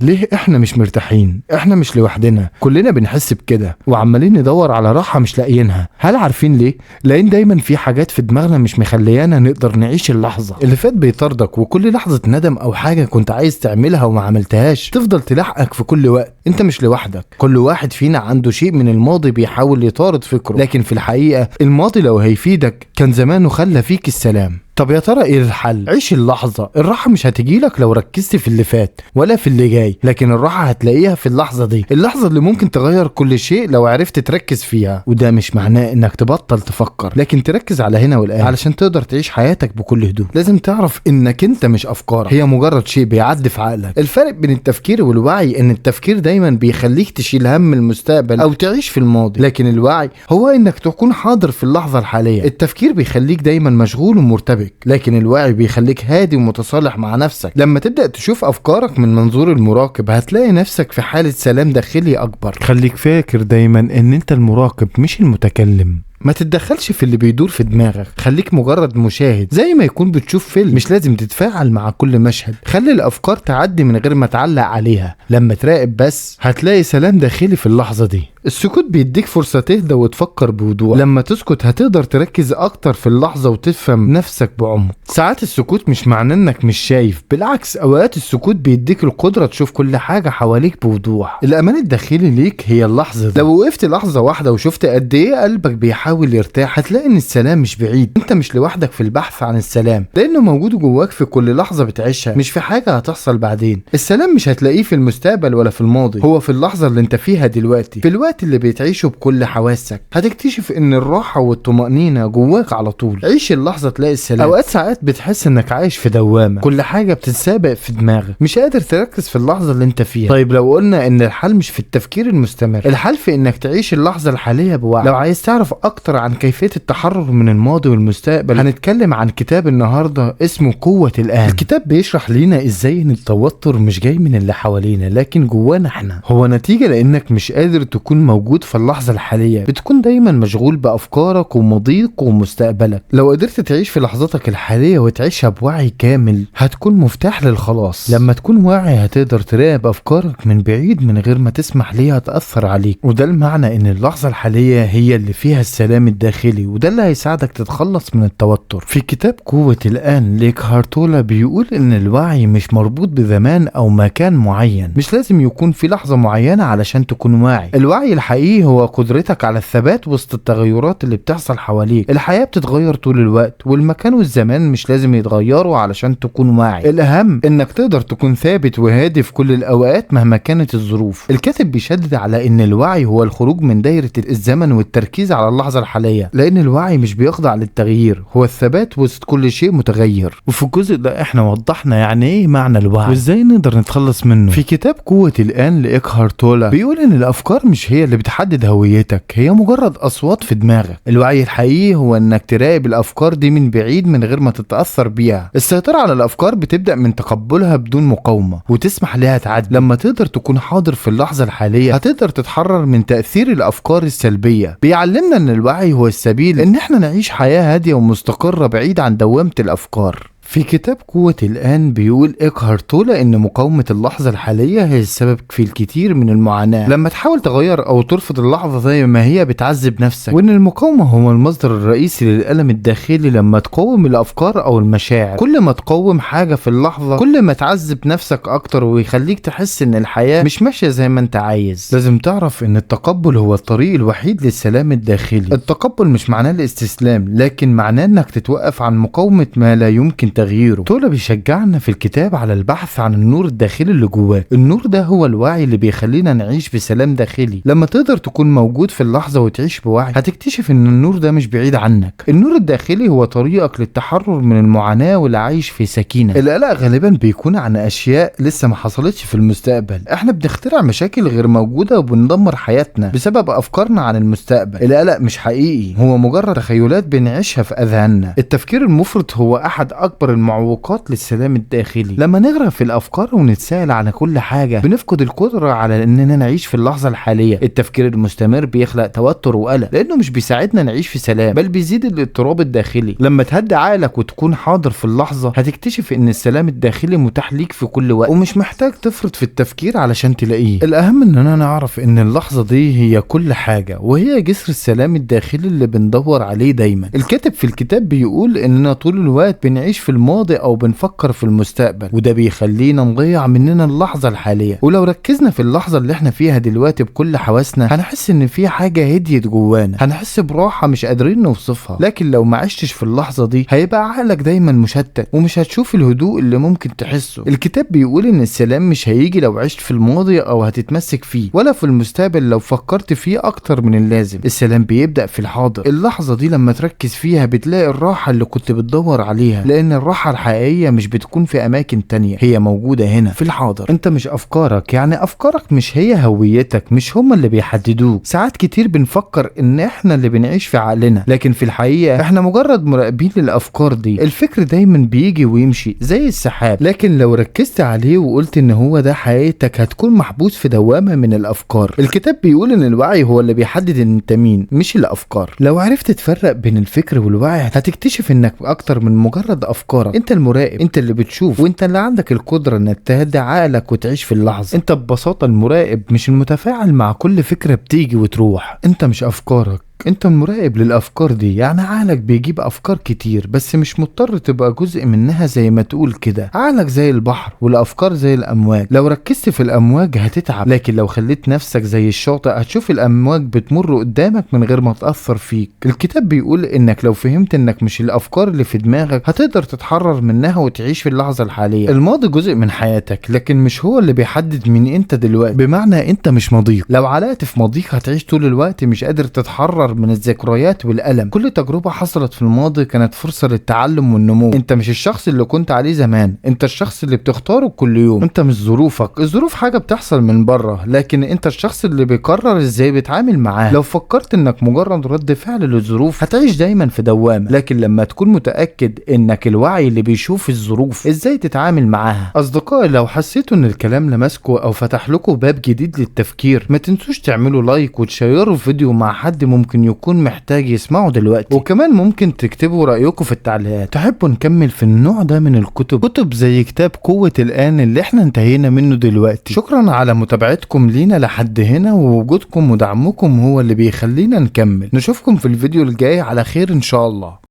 ليه احنا مش مرتاحين؟ احنا مش لوحدنا، كلنا بنحس بكده وعمالين ندور على راحة مش لاقيينها. هل عارفين ليه؟ لان دايما في حاجات في دماغنا مش مخليانا نقدر نعيش اللحظة اللي فات بيطاردك، وكل لحظة ندم او حاجة كنت عايز تعملها وما عملتهاش تفضل تلاحقك في كل وقت. انت مش لوحدك، كل واحد فينا عنده شيء من الماضي بيحاول يطارد فكره، لكن في الحقيقة الماضي لو هيفيدك كان زمانه خلى فيك السلام. طب يا ترى ايه الحل؟ عيش اللحظة. الراحة مش هتجيلك لو ركزت في اللي فات ولا في اللي جاي، لكن الراحة هتلاقيها في اللحظة دي، اللحظة اللي ممكن تغير كل شيء لو عرفت تركز فيها. وده مش معناه انك تبطل تفكر، لكن تركز على هنا والآن علشان تقدر تعيش حياتك بكل هدوء. لازم تعرف انك انت مش افكارك، هي مجرد شيء بيعدي في عقلك. الفرق بين التفكير والوعي ان التفكير دايما بيخليك تشيل هم المستقبل او تعيش في الماضي، لكن الوعي هو انك تكون حاضر في اللحظة الحالية. التفكير بيخليك دايما مشغول ومرتبك، لكن الوعي بيخليك هادي ومتصالح مع نفسك. لما تبدأ تشوف أفكارك من منظور المراقب هتلاقي نفسك في حالة سلام داخلي أكبر. خليك فاكر دايما إن أنت المراقب مش المتكلم. ما تتدخلش في اللي بيدور في دماغك، خليك مجرد مشاهد زي ما يكون بتشوف فيلم، مش لازم تتفاعل مع كل مشهد. خلي الأفكار تعدي من غير ما تعلق عليها. لما تراقب بس هتلاقي سلام داخلي في اللحظة دي. السكوت بيديك فرصة تهدى وتفكر بوضوح. لما تسكت هتقدر تركز أكتر في اللحظة وتفهم نفسك بعمق. ساعات السكوت مش معناه إنك مش شايف، بالعكس أوقات السكوت بيديك القدرة تشوف كل حاجة حواليك بوضوح. الأمان الداخلي ليك هي اللحظة دي. لو وقفت لحظة واحدة وشفت قد إيه قلبك بيحاول يرتاح هتلاقي إن السلام مش بعيد. أنت مش لوحدك في البحث عن السلام، لأنه موجود جواك في كل لحظة بتعيشها، مش في حاجة هتحصل بعدين. السلام مش هتلاقيه في المستقبل ولا في الماضي، هو في اللحظة اللي أنت فيها دلوقتي، في الوقت اللي بتعيشه بكل حواسك. هتكتشف ان الراحة والطمأنينة جواك على طول. عيش اللحظة تلاقي السلام. ساعات بتحس انك عايش في دوامة، كل حاجة بتتسابق في دماغك، مش قادر تركز في اللحظة اللي انت فيها. طيب لو قلنا ان الحل مش في التفكير المستمر، الحل في انك تعيش اللحظة الحالية بوعي. لو عايز تعرف اكتر عن كيفية التحرر من الماضي والمستقبل هنتكلم عن كتاب النهاردة اسمه قوة الآن. الكتاب بيشرح لينا ازاي ان التوتر مش جاي من اللي حوالينا لكن جوانا احنا، هو نتيجة لانك مش قادر تكون موجود في اللحظة الحالية، بتكون دايما مشغول بأفكارك ومضيق ومستقبلك. لو قدرت تعيش في لحظتك الحالية وتعيشها بوعي كامل هتكون مفتاح للخلاص. لما تكون واعي هتقدر تراقب أفكارك من بعيد من غير ما تسمح ليها تأثر عليك، وده المعنى ان اللحظة الحالية هي اللي فيها السلام الداخلي، وده اللي هيساعدك تتخلص من التوتر. في كتاب قوة الآن لإكهارت تولة بيقول ان الوعي مش مربوط بزمان او مكان معين، مش لازم يكون في لحظة معينة علشان تكون واعي. الوعي الحقيقي هو قدرتك على الثبات وسط التغيرات اللي بتحصل حواليك. الحياة بتتغير طول الوقت، والمكان والزمان مش لازم يتغيروا علشان تكون واعي. الأهم انك تقدر تكون ثابت وهادي في كل الأوقات مهما كانت الظروف. الكاتب بيشدد على ان الوعي هو الخروج من دايرة الزمن والتركيز على اللحظة الحالية، لان الوعي مش بيخضع للتغيير، هو الثبات وسط كل شيء متغير. وفي الجزء ده احنا وضحنا يعني ايه معنى الوعي وازاي نقدر نتخلص منه. في كتاب قوة الآن لإكهارت تولة بيقول ان الأفكار مش هي اللي بتحدد هويتك، هي مجرد أصوات في دماغك. الوعي الحقيقي هو انك تراقب الأفكار دي من بعيد من غير ما تتأثر بيها. السيطرة على الأفكار بتبدأ من تقبلها بدون مقاومة وتسمح لها تعدي. لما تقدر تكون حاضر في اللحظة الحالية هتقدر تتحرر من تأثير الأفكار السلبية. بيعلمنا ان الوعي هو السبيل ان احنا نعيش حياة هادية ومستقرة بعيد عن دوامة الأفكار. في كتاب قوة الآن بيقول إكهارت تولة إن مقاومة اللحظة الحالية هي السبب في الكثير من المعاناة. لما تحاول تغير أو ترفض اللحظة زي ما هي بتعذب نفسك، وإن المقاومة هو المصدر الرئيسي للألم الداخلي. لما تقاوم الأفكار أو المشاعر، كل ما تقاوم حاجة في اللحظة كل ما تعذب نفسك أكتر ويخليك تحس إن الحياة مش ماشية زي ما أنت عايز. لازم تعرف إن التقبل هو الطريق الوحيد للسلام الداخلي. التقبل مش معناه الاستسلام، لكن معناه إنك تتوقف عن مقاومة ما لا يمكن تغييره. تولة بيشجعنا في الكتاب على البحث عن النور الداخلي اللي جواك. النور ده هو الوعي اللي بيخلينا نعيش بسلام داخلي. لما تقدر تكون موجود في اللحظة وتعيش بوعي هتكتشف ان النور ده مش بعيد عنك. النور الداخلي هو طريقك للتحرر من المعاناة والعيش في سكينة. القلق غالبا بيكون عن اشياء لسه ما حصلتش في المستقبل. احنا بنخترع مشاكل غير موجودة وبندمر حياتنا بسبب افكارنا عن المستقبل. القلق مش حقيقي، هو مجرد تخيلات بنعيشها في اذهاننا. التفكير المفرط هو احد اكبر اكبر المعوقات للسلام الداخلي. لما نغرق في الافكار ونتساءل على كل حاجة بنفقد القدرة على اننا نعيش في اللحظة الحالية. التفكير المستمر بيخلق توتر وقلق لانه مش بيساعدنا نعيش في سلام، بل بيزيد الاضطراب الداخلي. لما تهدي عقلك وتكون حاضر في اللحظة هتكتشف ان السلام الداخلي متاح ليك في كل وقت، ومش محتاج تفرط في التفكير علشان تلاقيه. الاهم اننا نعرف ان اللحظة دي هي كل حاجة، وهي جسر السلام الداخلي اللي بندور عليه دايما. الكاتب في الكتاب بيقول اننا طول الوقت بنعيش في الماضي او بنفكر في المستقبل، وده بيخلينا نضيع مننا اللحظة الحالية. ولو ركزنا في اللحظة اللي احنا فيها دلوقتي بكل حواسنا هنحس ان في حاجة هديت جوانا، هنحس براحة مش قادرين نوصفها. لكن لو ما عشتش في اللحظة دي هيبقى عقلك دايما مشتت ومش هتشوف الهدوء اللي ممكن تحسه. الكتاب بيقول ان السلام مش هيجي لو عشت في الماضي او هتتمسك فيه، ولا في المستقبل لو فكرت فيه اكتر من اللازم. السلام بيبدأ في الحاضر. اللحظة دي لما تركز فيها بتلاقي الراحة اللي كنت بتدور عليها، لان الراحة الحقيقية مش بتكون في اماكن تانية، هي موجودة هنا في الحاضر. انت مش افكارك، يعني افكارك مش هي هويتك، مش هما اللي بيحددوك. ساعات كتير بنفكر ان احنا اللي بنعيش في عقلنا، لكن في الحقيقة احنا مجرد مراقبين للافكار دي. الفكر دايما بيجي ويمشي زي السحاب، لكن لو ركزت عليه وقلت ان هو ده حقيقتك هتكون محبوس في دوامة من الافكار. الكتاب بيقول ان الوعي هو اللي بيحدد ان انت مين، مش الافكار. لو عرفت تفرق بين الفكر والوعي هتكتشف انك اكتر من مجرد افكارك. انت المراقب، انت اللي بتشوف، وانت اللي عندك القدرة انك تهدي عقلك وتعيش في اللحظة. انت ببساطة المراقب، مش المتفاعل مع كل فكرة بتيجي وتروح. انت مش افكارك، انت المراقب للافكار دي. يعني عقلك بيجيب افكار كتير بس مش مضطر تبقى جزء منها، زي ما تقول كده عقلك زي البحر والافكار زي الامواج. لو ركزت في الامواج هتتعب، لكن لو خليت نفسك زي الشاطئ هتشوف الامواج بتمر قدامك من غير ما تأثر فيك. الكتاب بيقول انك لو فهمت انك مش الافكار اللي في دماغك هتقدر تتحرر منها وتعيش في اللحظة الحالية. الماضي جزء من حياتك لكن مش هو اللي بيحدد مين انت دلوقتي، بمعنى انت مش ماضيك. لو علقت في ماضيك هتعيش طول الوقت مش قادر تتحرر من الذكريات والألم. كل تجربة حصلت في الماضي كانت فرصة للتعلم والنمو. انت مش الشخص اللي كنت عليه زمان، انت الشخص اللي بتختاره كل يوم. انت مش ظروفك، الظروف حاجة بتحصل من بره، لكن انت الشخص اللي بيقرر ازاي بيتعامل معاها. لو فكرت انك مجرد رد فعل للظروف هتعيش دايما في دوامة، لكن لما تكون متأكد انك الوعي اللي بيشوف الظروف ازاي تتعامل معاها. اصدقائي، لو حسيتوا ان الكلام لمسكوا او فتح لكم باب جديد للتفكير ما تنسوش تعملوا لايك وتشيروا الفيديو مع حد ممكن يكون محتاج يسمعه دلوقتي، وكمان ممكن تكتبوا رأيكم في التعليقات. تحبوا نكمل في النوع ده من الكتب، كتب زي كتاب قوة الآن اللي احنا انتهينا منه دلوقتي. شكرا على متابعتكم لينا لحد هنا، ووجودكم ودعمكم هو اللي بيخلينا نكمل. نشوفكم في الفيديو الجاي على خير ان شاء الله.